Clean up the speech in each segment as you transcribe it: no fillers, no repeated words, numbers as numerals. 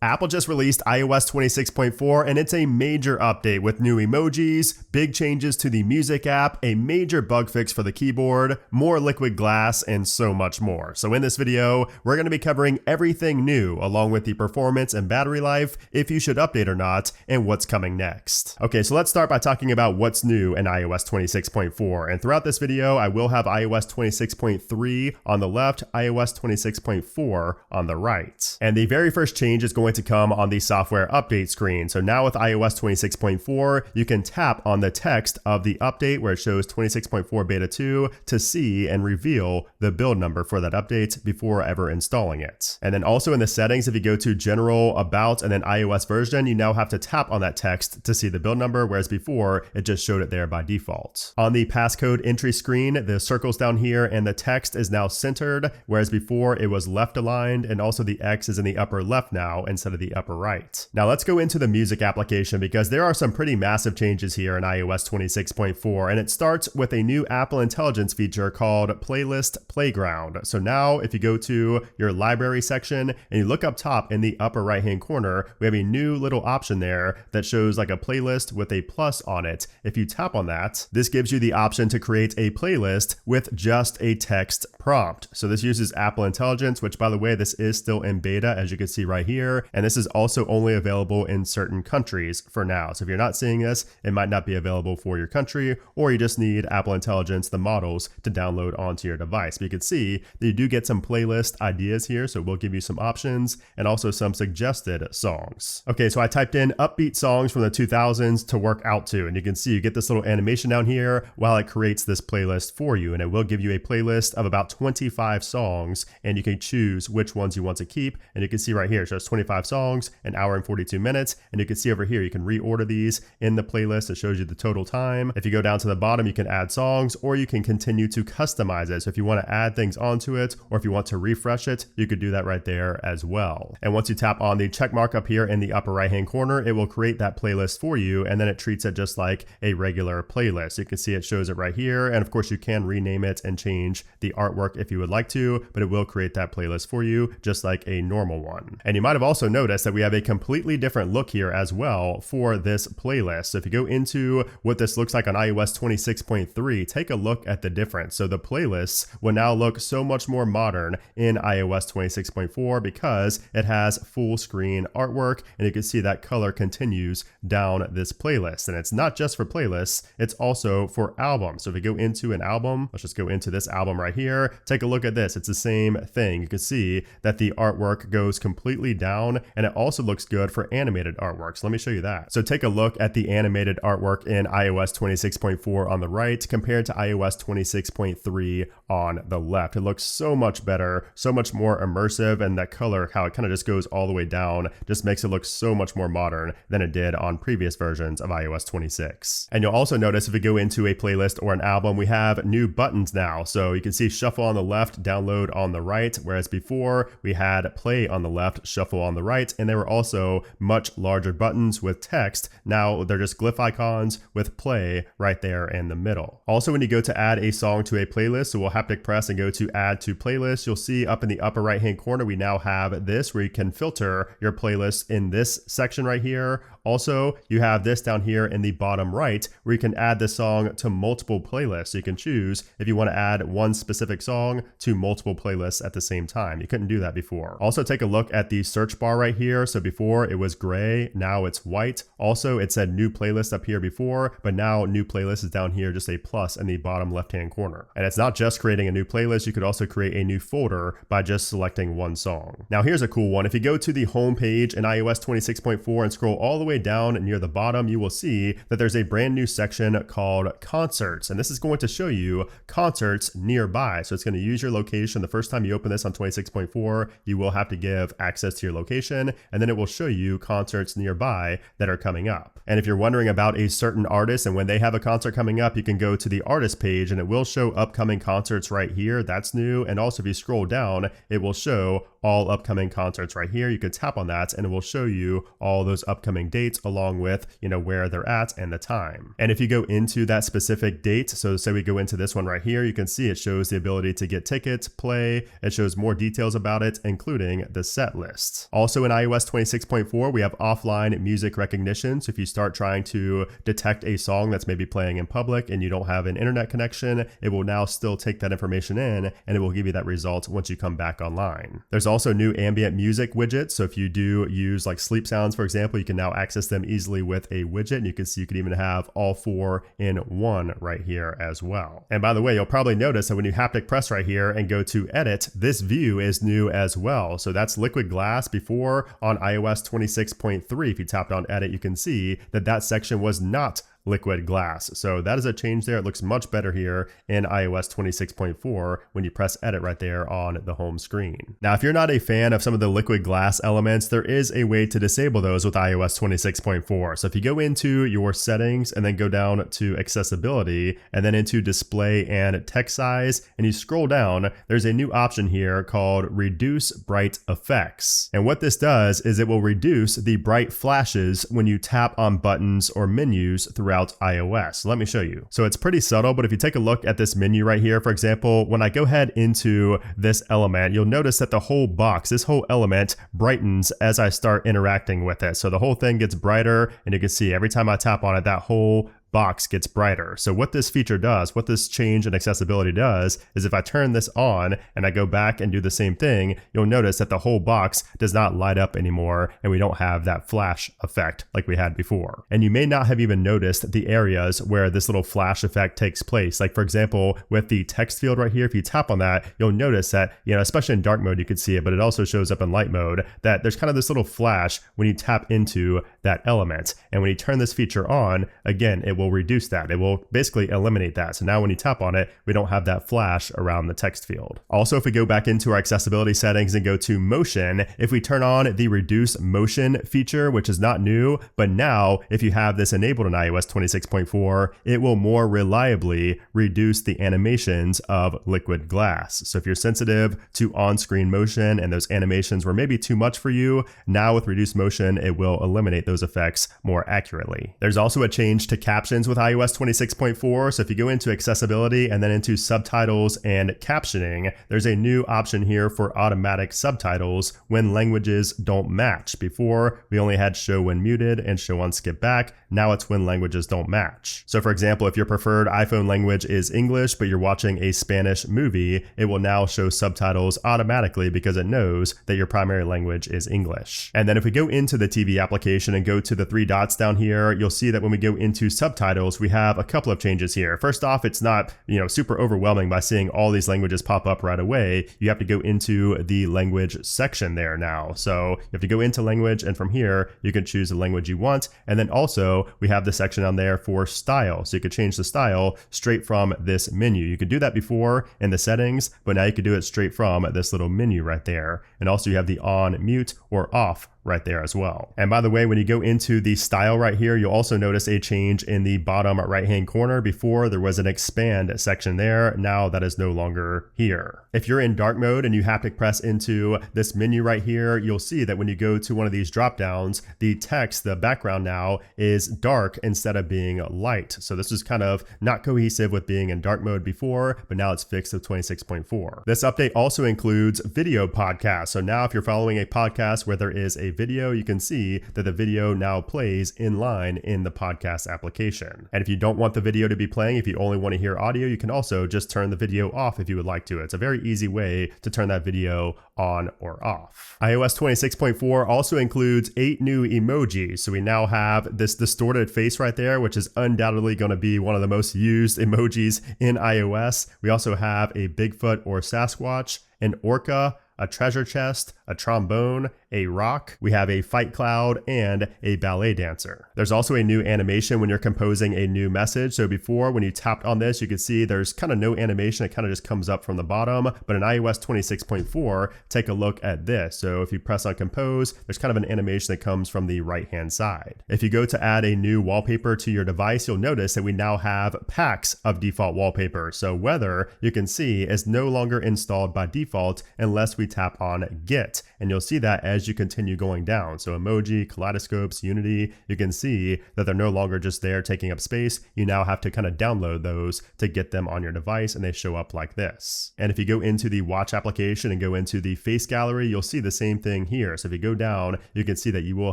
Apple just released iOS 26.4 and it's a major update with new emojis, big changes to the music app, a major bug fix for the keyboard, more liquid glass, and so much more. So in this video, we're going to be covering everything new along with the performance and battery life, if you should update or not, and what's coming next. Okay, so let's start by talking about what's new in iOS 26.4. And throughout this video, I will have iOS 26.3 on the left, iOS 26.4 on the right. And the very first change is going to come on the software update screen. So now with iOS 26.4, you can tap on the text of the update where it shows 26.4 beta 2 to see and reveal the build number for that update before ever installing it. And then also in the settings, if you go to general, about, and then iOS version, you now have to tap on that text to see the build number, whereas before it just showed it there by default. On the passcode entry screen, the circles down here and the text is now centered, whereas before it was left aligned, and also the X is in the upper left now instead of the upper right. Now let's go into the music application because there are some pretty massive changes here in iOS 26.4, and it starts with a new Apple Intelligence feature called Playlist Playground. So now if you go to your library section and you look up top in the upper right hand corner, we have a new little option there that shows like a playlist with a plus on it. If you tap on that, this gives you the option to create a playlist with just a text prompt. So this uses Apple Intelligence, which by the way, this is still in beta as you can see right here. And this is also only available in certain countries for now. So if you're not seeing this, it might not be available for your country, or you just need Apple Intelligence, the models, to download onto your device. But you can see that you do get some playlist ideas here. So we'll give you some options and also some suggested songs. Okay, so I typed in upbeat songs from the 2000s to work out to, and you can see you get this little animation down here while it creates this playlist for you. And it will give you a playlist of about 25 songs, and you can choose which ones you want to keep. And you can see right here, it shows 25 songs, an hour and 42 minutes. And you can see over here, you can reorder these in the playlist. It shows you the total time. If you go down to the bottom, you can add songs, or you can continue to customize it. So if you want to add things onto it, or if you want to refresh it, you could do that right there as well. And once you tap on the check mark up here in the upper right hand corner, it will create that playlist for you. And then it treats it just like a regular playlist. You can see it shows it right here. And of course you can rename it and change the artwork if you would like to, but it will create that playlist for you just like a normal one. And you might have also noticed that we have a completely different look here as well for this playlist. So if you go into what this looks like on iOS 26.3, take a look at the difference. So the playlists will now look so much more modern in iOS 26.4 because it has full screen artwork, and you can see that color continues down this playlist. And it's not just for playlists, it's also for albums. So if you go into an album, let's just go into this album right here, take a look at this. It's the same thing. You can see that the artwork goes completely down, and it also looks good for animated artwork. So let me show you that. So take a look at the animated artwork in iOS 26.4 on the right compared to iOS 26.3 on the left. It looks so much better, so much more immersive, and that color, how it kind of just goes all the way down, just makes it look so much more modern than it did on previous versions of iOS 26. And you'll also notice if you go into a playlist or an album, we have new buttons now. So you can see shuffle on the left, download on the right, whereas before we had play on the left, shuffle on the right, and there were also much larger buttons with text. Now they're just glyph icons with play right there in the middle. Also, when you go to add a song to a playlist, so we'll haptic press and go to add to playlist, you'll see up in the upper right hand corner, we now have this where you can filter your playlist in this section right here. Also, you have this down here in the bottom right where you can add the song to multiple playlists. So you can choose if you want to add one specific song to multiple playlists at the same time. You couldn't do that before. Also, take a look at the search bar right here. So before it was gray, now it's white. Also, it said new playlist up here before, but now new playlist is down here, just a plus in the bottom left-hand corner. And it's not just creating a new playlist, you could also create a new folder by just selecting one song. Now here's a cool one. If you go to the home page in iOS 26.4 and scroll all the way down near the bottom, you will see that there's a brand new section called Concerts. And this is going to show you concerts nearby. So it's going to use your location. The first time you open this on 26.4, you will have to give access to your location, and then it will show you concerts nearby that are coming up. And if you're wondering about a certain artist and when they have a concert coming up, you can go to the artist page and it will show upcoming concerts right here. That's new. And also if you scroll down, it will show all upcoming concerts right here. You could tap on that and it will show you all those upcoming dates along with, where they're at and the time. And if you go into that specific date, so say we go into this one right here, you can see it shows the ability to get tickets, play. It shows more details about it, including the set list. Also, Also in iOS 26.4, we have offline music recognition. So if you start trying to detect a song that's maybe playing in public and you don't have an internet connection, it will now still take that information in and it will give you that result once you come back online. There's also new ambient music widgets. So if you do use like sleep sounds, for example, you can now access them easily with a widget. And you can see you can even have all 4 in one right here as well. And by the way, you'll probably notice that when you haptic press right here and go to edit, this view is new as well. So that's liquid glass. Before on iOS 26.3, if you tapped on edit, you can see that that section was not liquid glass. So that is a change there. It looks much better here in iOS 26.4 when you press edit right there on the home screen. Now, if you're not a fan of some of the liquid glass elements, there is a way to disable those with iOS 26.4. So if you go into your settings and then go down to accessibility and then into display and text size, and you scroll down, there's a new option here called reduce bright effects. And what this does is it will reduce the bright flashes when you tap on buttons or menus throughout iOS. Let me show you. So it's pretty subtle, but if you take a look at this menu right here, for example, when I go ahead into this element, you'll notice that the whole box, this whole element brightens as I start interacting with it. So the whole thing gets brighter, and you can see every time I tap on it, that whole box gets brighter. So what this feature does, what this change in accessibility does, is if I turn this on and I go back and do the same thing, you'll notice that the whole box does not light up anymore and we don't have that flash effect like we had before. And you may not have even noticed the areas where this little flash effect takes place. Like for example, with the text field right here, if you tap on that, you'll notice that, especially in dark mode, you could see it, but it also shows up in light mode, that there's kind of this little flash when you tap into that element. And when you turn this feature on, again, it will reduce that. It will basically eliminate that. So now when you tap on it, we don't have that flash around the text field. Also, if we go back into our accessibility settings and go to motion, if we turn on the reduce motion feature, which is not new, but now if you have this enabled in iOS 26.4, it will more reliably reduce the animations of liquid glass. So if you're sensitive to on-screen motion and those animations were maybe too much for you, now with reduced motion, it will eliminate those effects more accurately. There's also a change to captions with iOS 26.4. So if you go into accessibility and then into subtitles and captioning, there's a new option here for automatic subtitles when languages don't match. Before, we only had show when muted and show on skip back. Now it's when languages don't match. So for example, if your preferred iPhone language is English, but you're watching a Spanish movie, it will now show subtitles automatically because it knows that your primary language is English. And then if we go into the TV application and go to the 3 dots down here, you'll see that when we go into subtitles, we have a couple of changes here. First off, it's not, super overwhelming by seeing all these languages pop up right away. You have to go into the language section there now. So you have to go into language, and from here, you can choose the language you want. And then also we have the section on there for style. So you could change the style straight from this menu. You could do that before in the settings, but now you could do it straight from this little menu right there. And also you have the on, mute, or off right there as well. And by the way, when you go into the style right here, you'll also notice a change in the bottom right-hand corner. Before, there was an expand section there. Now that is no longer here. If you're in dark mode and you haptic press into this menu right here, you'll see that when you go to one of these drop downs, the text, the background now is dark instead of being light. So this is kind of not cohesive with being in dark mode before, but now it's fixed with 26.4. This update also includes video podcasts. So now if you're following a podcast where there is a video, you can see that the video now plays in line in the podcast application. And if you don't want the video to be playing, if you only want to hear audio, you can also just turn the video off if you would like to. It's a very easy way to turn that video on or off. iOS 26.4 also includes 8 new emojis. So we now have this distorted face right there, which is undoubtedly going to be one of the most used emojis in iOS. We also have a Bigfoot or Sasquatch, an orca, a treasure chest, a trombone, a rock. We have a fight cloud and a ballet dancer. There's also a new animation when you're composing a new message. So before, when you tapped on this, you could see there's kind of no animation. It kind of just comes up from the bottom. But in iOS 26.4, take a look at this. So if you press on compose, there's kind of an animation that comes from the right-hand side. If you go to add a new wallpaper to your device, you'll notice that we now have packs of default wallpaper. So weather, you can see, is no longer installed by default unless we tap on Get. And you'll see that as as you continue going down. So emoji, kaleidoscopes, Unity, you can see that they're no longer just there taking up space. You now have to kind of download those to get them on your device, and they show up like this. And if you go into the watch application and go into the face gallery, you'll see the same thing here. So if you go down, you can see that you will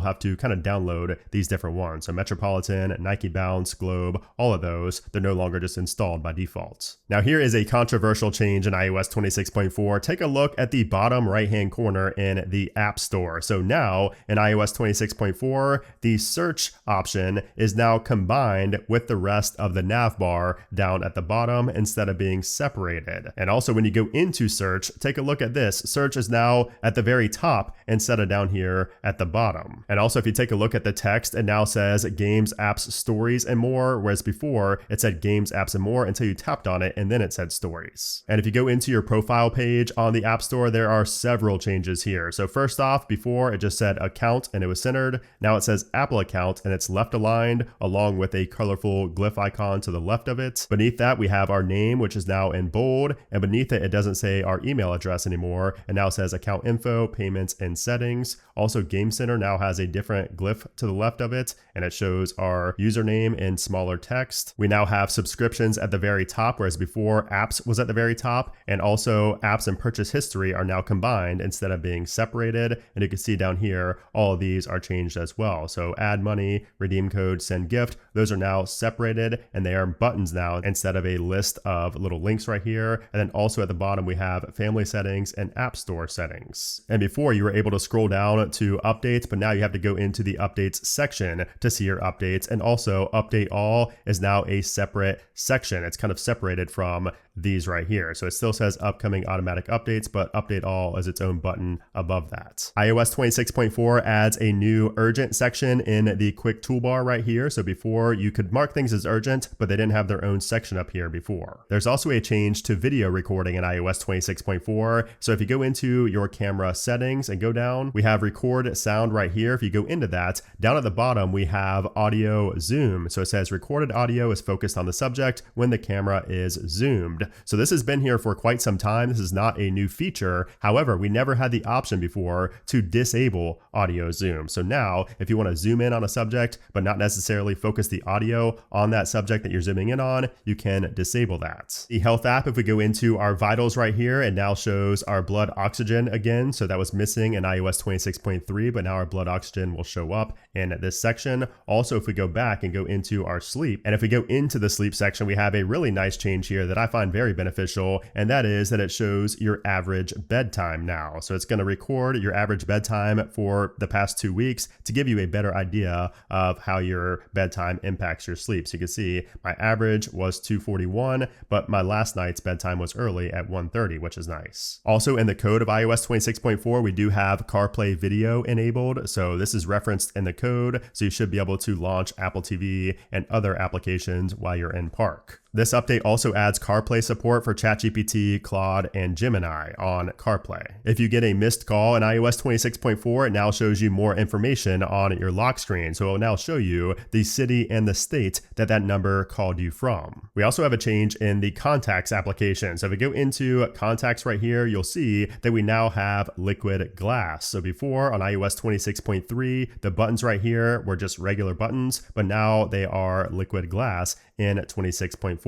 have to kind of download these different ones. So Metropolitan, Nike Bounce, Globe, all of those, they're no longer just installed by default. Now here is a controversial change in iOS 26.4. Take a look at the bottom right-hand corner in the App Store. So now in iOS 26.4, the search option is now combined with the rest of the nav bar down at the bottom instead of being separated. And also when you go into search, take a look at this. Search is now at the very top instead of down here at the bottom. And also if you take a look at the text, it now says games, apps, stories, and more, whereas before it said games, apps, and more until you tapped on it and then it said stories. And if you go into your profile page on the App Store, there are several changes here. So first off, before it just said account and it was centered. Now it says Apple account and it's left aligned along with a colorful glyph icon to the left of it. Beneath that, we have our name, which is now in bold, and beneath it, it doesn't say our email address anymore. It now says account info, payments, and settings. Also, Game Center now has a different glyph to the left of it, and it shows our username in smaller text. We now have subscriptions at the very top, whereas before apps was at the very top, and also apps and purchase history are now combined instead of being separated. And you can see down here, all of these are changed as well. So add money, redeem code, send gift, those are now separated and they are buttons now instead of a list of little links right here. And then also at the bottom, we have family settings and app store settings. And before you were able to scroll down to updates, but now you have to go into the updates section to see your updates. And also update all is now a separate section. It's kind of separated from these right here. So it still says upcoming automatic updates, but update all is its own button above that. iOS 26.4 adds a new urgent section in the quick toolbar right here. So before you could mark things as urgent, but they didn't have their own section up here before. There's also a change to video recording in iOS 26.4. So if you go into your camera settings and go down, we have record sound right here. If you go into that, down at the bottom, we have audio zoom. So it says recorded audio is focused on the subject when the camera is zoomed. So this has been here for quite some time. This is not a new feature. However, we never had the option before to disable audio zoom. So now if you want to zoom in on a subject, but not necessarily focus the audio on that subject that you're zooming in on, you can disable that. The health app, if we go into our vitals right here, it now shows our blood oxygen again. So that was missing in iOS 26.3, but now our blood oxygen will show up in this section. Also, if we go back and go into our sleep, and if we go into the sleep section, we have a really nice change here that I find very beneficial, and that is that it shows your average bedtime now. So it's going to record your average bedtime for the past 2 weeks to give you a better idea of how your bedtime impacts your sleep. So you can see my average was 2:41, but my last night's bedtime was early at 1:30, which is nice. Also in the code of iOS 26.4, we do have CarPlay video enabled. So this is referenced in the code. So you should be able to launch Apple TV and other applications while you're in park. This update also adds CarPlay support for ChatGPT, Claude, and Gemini on CarPlay. If you get a missed call in iOS 26.4, it now shows you more information on your lock screen. So it will now show you the city and the state that that number called you from. We also have a change in the contacts application. So if we go into contacts right here, you'll see that we now have liquid glass. So before on iOS 26.3, the buttons right here were just regular buttons, but now they are liquid glass in 26.4.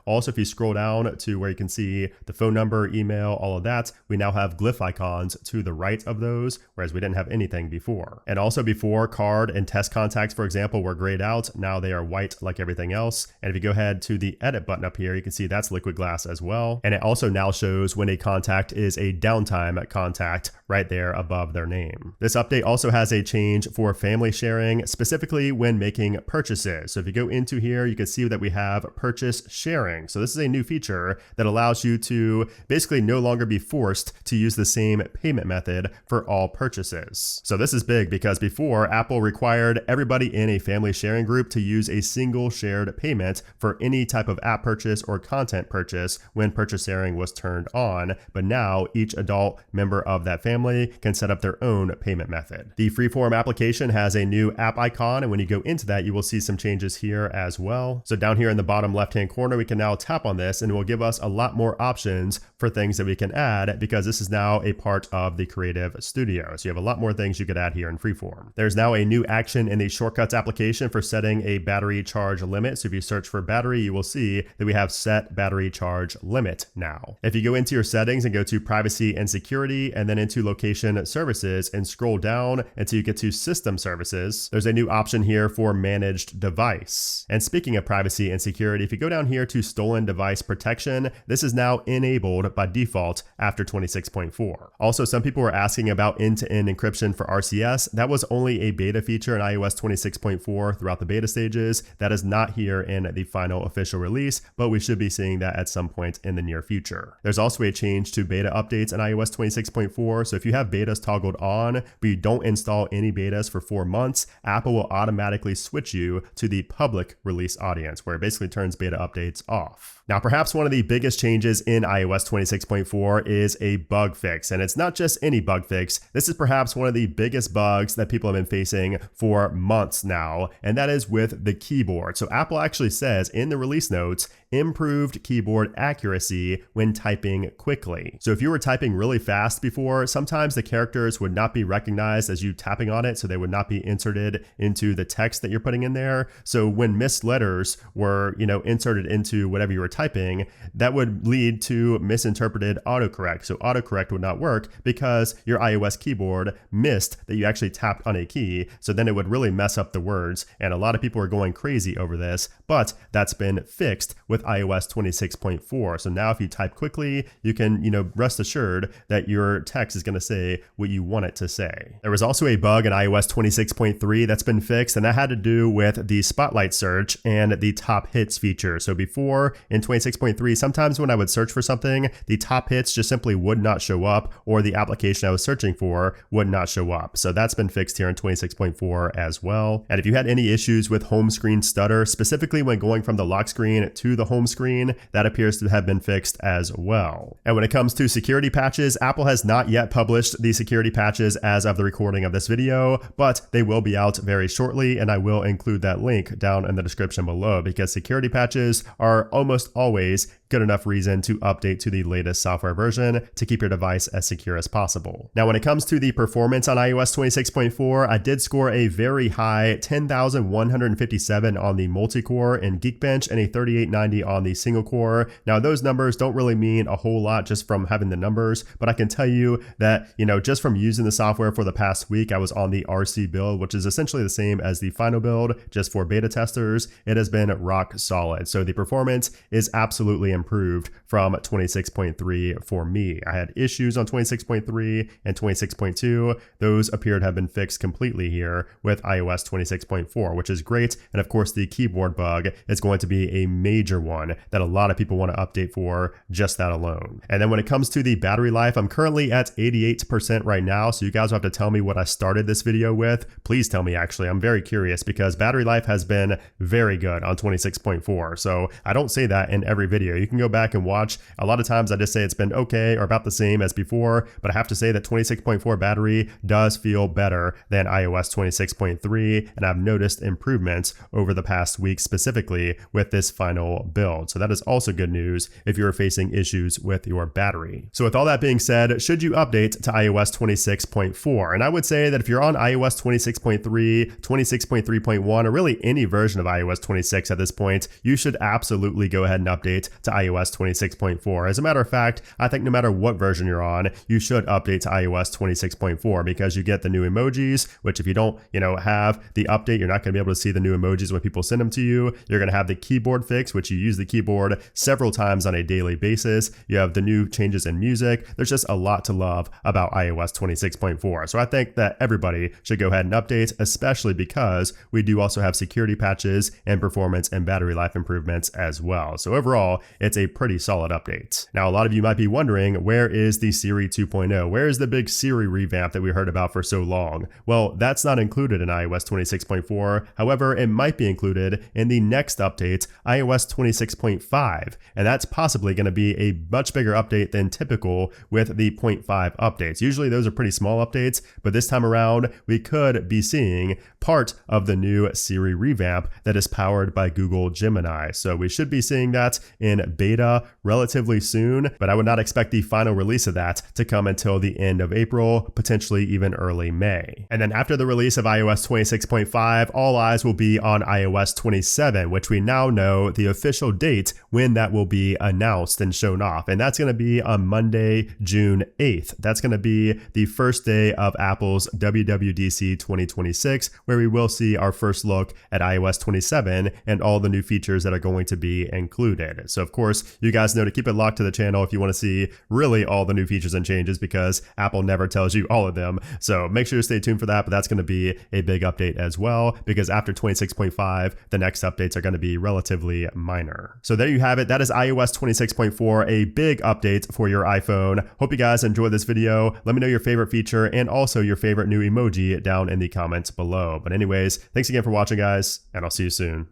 Also, if you scroll down to where you can see the phone number, email, all of that, we now have glyph icons to the right of those, whereas we didn't have anything before. And also before, card and test contacts, for example, were grayed out. Now they are white like everything else. And if you go ahead to the edit button up here, you can see that's liquid glass as well. And it also now shows when a contact is a downtime contact right there above their name. This update also has a change for family sharing, specifically when making purchases. So if you go into here, you can see that we have purchase sharing. So this is a new feature that allows you to basically no longer be forced to use the same payment method for all purchases. So this is big because before, Apple required everybody in a family sharing group to use a single shared payment for any type of app purchase or content purchase when purchase sharing was turned on. But now each adult member of that family family can set up their own payment method. The Freeform application has a new app icon, and when you go into that, you will see some changes here as well. So down here in the bottom left-hand corner, we can now tap on this and it will give us a lot more options for things that we can add, because this is now a part of the Creative Studio. So you have a lot more things you could add here in Freeform. There's now a new action in the Shortcuts application for setting a battery charge limit. So if you search for battery, you will see that we have set battery charge limit now. If you go into your settings and go to privacy and security and then into location services and scroll down until you get to system services, there's a new option here for managed device. And speaking of privacy and security, if you go down here to stolen device protection, this is now enabled by default after 26.4. Also, some people were asking about end-to-end encryption for RCS. That was only a beta feature in iOS 26.4 throughout the beta stages. That is not here in the final official release, but we should be seeing that at some point in the near future. There's also a change to beta updates in iOS 26.4. So if you have betas toggled on, but you don't install any betas for 4 months, Apple will automatically switch you to the public release audience, where it basically turns beta updates off. Now, perhaps one of the biggest changes in iOS 26.4 is a bug fix, and it's not just any bug fix. This is perhaps one of the biggest bugs that people have been facing for months now, and that is with the keyboard. So Apple actually says in the release notes, improved keyboard accuracy when typing quickly. So if you were typing really fast before, sometimes the characters would not be recognized as you tapping on it, so they would not be inserted into the text that you're putting in there. So when missed letters were, inserted into whatever you were typing, that would lead to misinterpreted autocorrect. So autocorrect would not work because your iOS keyboard missed that you actually tapped on a key. So then it would really mess up the words. And a lot of people are going crazy over this, but that's been fixed with iOS 26.4. So now if you type quickly, you can, rest assured that your text is going to say what you want it to say. There was also a bug in iOS 26.3 that's been fixed, and that had to do with the spotlight search and the top hits feature. So before in 26.3, sometimes when I would search for something, the top hits just simply would not show up, or the application I was searching for would not show up. So that's been fixed here in 26.4 as well. And if you had any issues with home screen stutter, specifically when going from the lock screen to the home screen, that appears to have been fixed as well. And when it comes to security patches, Apple has not yet published the security patches as of the recording of this video, but they will be out very shortly, and I will include that link down in the description below, because security patches are almost always good enough reason to update to the latest software version to keep your device as secure as possible. Now, when it comes to the performance on iOS 26.4, I did score a very high 10,157 on the multi-core in Geekbench and a 3890 on the single core. Now, those numbers don't really mean a whole lot just from having the numbers, but I can tell you that, just from using the software for the past week, I was on the RC build, which is essentially the same as the final build, just for beta testers. It has been rock solid. So the performance is absolutely improved from 26.3 for me. I had issues on 26.3 and 26.2. Those appear to have been fixed completely here with iOS 26.4, which is great. And of course, the keyboard bug is going to be a major one that a lot of people want to update for, just that alone. And then when it comes to the battery life, I'm currently at 88% right now. So you guys will have to tell me what I started this video with. Please tell me, actually. I'm very curious, because battery life has been very good on 26.4. So I don't say that in every video. You can go back and watch. A lot of times I just say it's been okay or about the same as before, but I have to say that 26.4 battery does feel better than iOS 26.3, and I've noticed improvements over the past week, specifically with this final build. So that is also good news if you're facing issues with your battery. So with all that being said, should you update to iOS 26.4? And I would say that if you're on iOS 26.3, 26.3.1, or really any version of iOS 26 at this point, you should absolutely go ahead and update to iOS 26.4. As a matter of fact, I think no matter what version you're on, you should update to iOS 26.4, because you get the new emojis, which if you don't, have the update, you're not going to be able to see the new emojis when people send them to you. You're going to have the keyboard fix, which you use the keyboard several times on a daily basis. You have the new changes in music. There's just a lot to love about iOS 26.4. So I think that everybody should go ahead and update, especially because we do also have security patches and performance and battery life improvements as well. So So overall, it's a pretty solid update. Now, a lot of you might be wondering, where is the Siri 2.0? Where is the big Siri revamp that we heard about for so long? Well, that's not included in iOS 26.4. However, it might be included in the next update, iOS 26.5, and that's possibly going to be a much bigger update than typical with the 0.5 updates. Usually those are pretty small updates, but this time around, we could be seeing part of the new Siri revamp that is powered by Google Gemini. So we should be seeing that in beta relatively soon, but I would not expect the final release of that to come until the end of April, potentially even early May. And then after the release of iOS 26.5, all eyes will be on iOS 27, which we now know the official date when that will be announced and shown off. And that's going to be on Monday, June 8th. That's going to be the first day of Apple's WWDC 2026, where we will see our first look at iOS 27 and all the new features that are going to be included. So of course, you guys know to keep it locked to the channel if you want to see really all the new features and changes, because Apple never tells you all of them. So make sure to stay tuned for that, but that's going to be a big update as well, because after 26.5, the next updates are going to be relatively minor. So there you have it. That is iOS 26.4, a big update for your iPhone. Hope you guys enjoyed this video. Let me know your favorite feature and also your favorite new emoji down in the comments below. But anyways, thanks again for watching, guys, and I'll see you soon.